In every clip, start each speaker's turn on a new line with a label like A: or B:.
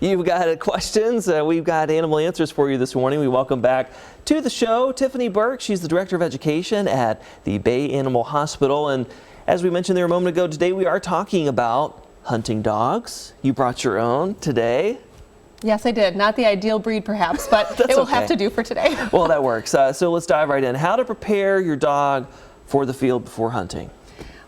A: You've got questions. We've got animal answers for you this morning. We welcome back to the show Tiffany Burk. She's the Director of Education at the Bay Animal Hospital. And as we mentioned there a moment ago, today we are talking about hunting dogs. You brought your own today.
B: Yes, I did. Not the ideal breed, perhaps, but it will have to do for today.
A: Well, that works. So let's dive right in. How to prepare your dog for the field before hunting.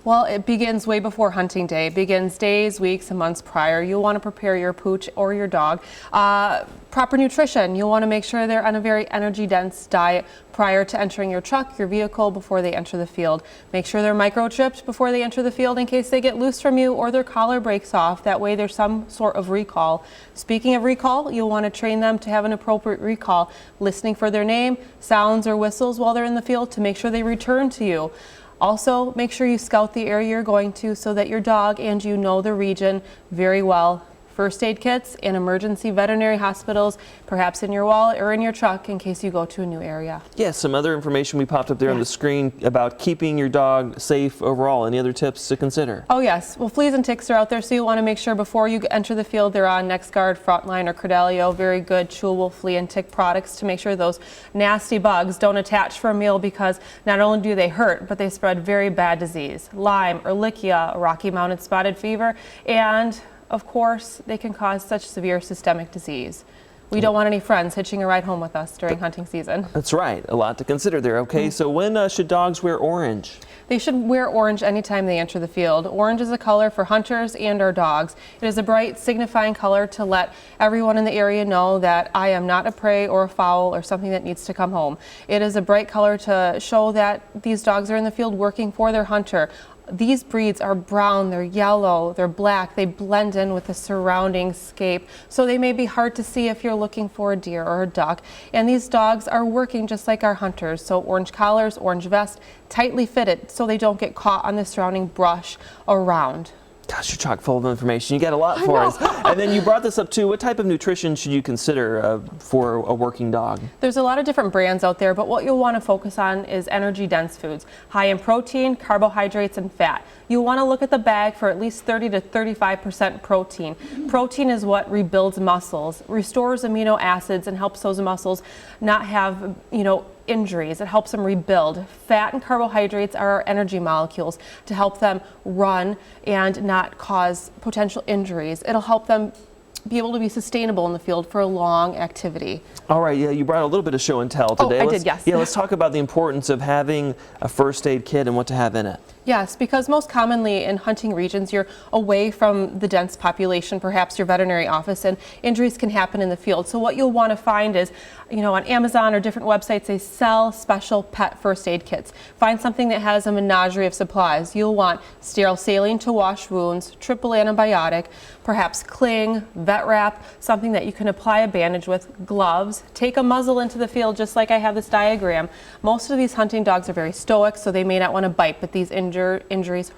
B: Well, it begins way before hunting day. It begins days, weeks, and months prior. You'll want to prepare your pooch or your dog. Proper nutrition. You'll want to make sure they're on a very energy-dense diet prior to entering your truck, your vehicle, before they enter the field. Make sure they're microchipped before they enter the field in case they get loose from you or their collar breaks off. That way there's some sort of recall. Speaking of recall, you'll want to train them to have an appropriate recall, listening for their name, sounds, or whistles while they're in the field to make sure they return to you. Also, make sure you scout the area you're going to so that your dog and you know the region very well. First aid kits and emergency veterinary hospitals, perhaps in your wallet or in your truck in case you go to a new area.
A: Yeah, some other information we popped up there on the screen about keeping your dog safe overall. Any other tips to consider?
B: Oh yes, well, fleas and ticks are out there, so you want to make sure before you enter the field they're on NexGard, Frontline, or Credelio, very good chewable flea and tick products to make sure those nasty bugs don't attach for a meal, because not only do they hurt, but they spread very bad disease. Lyme, Ehrlichia, Rocky Mountain spotted fever, and of course, they can cause such severe systemic disease. We don't want any friends hitching a ride home with us during hunting season.
A: That's right. A lot to consider there. Okay, so when should dogs wear orange?
B: They should wear orange anytime they enter the field. Orange is a color for hunters and our dogs. It is a bright, signifying color to let everyone in the area know that I am not a prey or a fowl or something that needs to come home. It is a bright color to show that these dogs are in the field working for their hunter. These breeds are brown, they're yellow, they're black, they blend in with the surrounding scape, so they may be hard to see if you're looking for a deer or a duck. And these dogs are working just like our hunters, so orange collars, orange vest, tightly fitted so they don't get caught on the surrounding brush around.
A: Gosh, you're chock full of information. You got a lot for us. And then you brought this up too. What type of nutrition should you consider for a working dog? There's
B: a lot of different brands out there, but what you'll want to focus on is energy-dense foods, high in protein, carbohydrates, and fat. You want to look at the bag for at least 30 to 35% protein. Protein is what rebuilds muscles, restores amino acids, and helps those muscles not have, injuries. It helps them rebuild. Fat and carbohydrates are our energy molecules to help them run and not cause potential injuries. It'll help them be able to be sustainable in the field for a long activity.
A: All right, yeah, you brought a little bit of show and tell today.
B: I did, yes.
A: Yeah, let's talk about the importance of having a first aid kit and what to have in it.
B: Yes, because most commonly in hunting regions, you're away from the dense population, perhaps your veterinary office, and injuries can happen in the field. So what you'll want to find is, on Amazon or different websites, they sell special pet first aid kits. Find something that has a menagerie of supplies. You'll want sterile saline to wash wounds, triple antibiotic, perhaps cling, vet wrap, something that you can apply a bandage with, gloves. Take a muzzle into the field just like I have this diagram. Most of these hunting dogs are very stoic, so they may not want to bite, but these injuries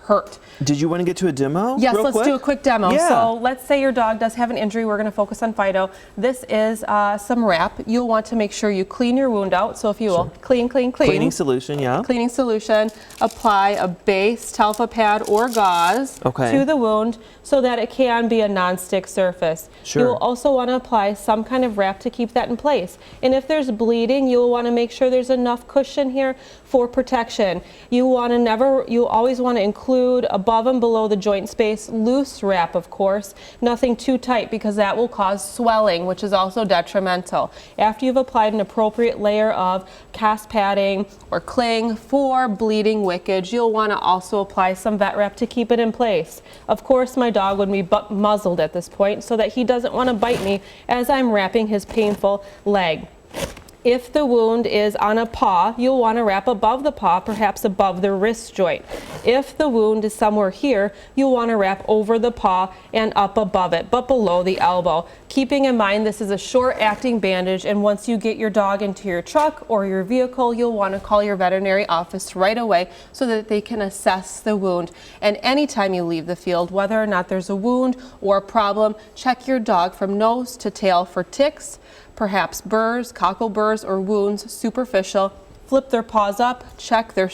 B: hurt.
A: Did you want to get to a demo?
B: Yes, let's do a quick demo.
A: Yeah.
B: So let's say your dog does have an injury. We're going to focus on Fido. This is some wrap. You'll want to make sure you clean your wound out. So if you will, clean.
A: Cleaning solution, yeah.
B: Cleaning solution. Apply a base Telfa pad or gauze to the wound so that it can be a non-stick surface.
A: Sure.
B: You will also want to apply some kind of wrap to keep that in place. And if there's bleeding, you'll want to make sure there's enough cushion here for protection. You always want to include above and below the joint space loose wrap, of course, nothing too tight, because that will cause swelling, which is also detrimental. After you've applied an appropriate layer of cast padding or cling for bleeding wickage, you'll want to also apply some vet wrap to keep it in place. Of course, my dog would be muzzled at this point so that he doesn't want to bite me as I'm wrapping his painful leg. If the wound is on a paw, you'll want to wrap above the paw, perhaps above the wrist joint. If the wound is somewhere here, you'll want to wrap over the paw and up above it, but below the elbow. Keeping in mind this is a short-acting bandage, and once you get your dog into your truck or your vehicle, you'll want to call your veterinary office right away so that they can assess the wound. And anytime you leave the field, whether or not there's a wound or a problem, check your dog from nose to tail for ticks, perhaps burrs, cockle burrs, or wounds superficial. Flip their paws up, check their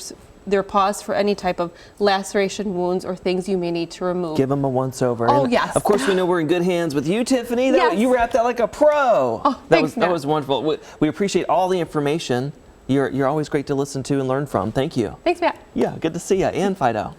B: their paws for any type of laceration, wounds, or things you may need to remove.
A: Give them a once-over.
B: Oh,
A: And
B: yes.
A: Of course, we know we're in good hands with you, Tiffany.
B: Yes.
A: You wrapped that like a pro.
B: Oh, thanks,
A: that
B: Matt.
A: was wonderful. We appreciate all the information. You're always great to listen to and learn from. Thank you.
B: Thanks, Matt.
A: Yeah, good to see you. And Fido.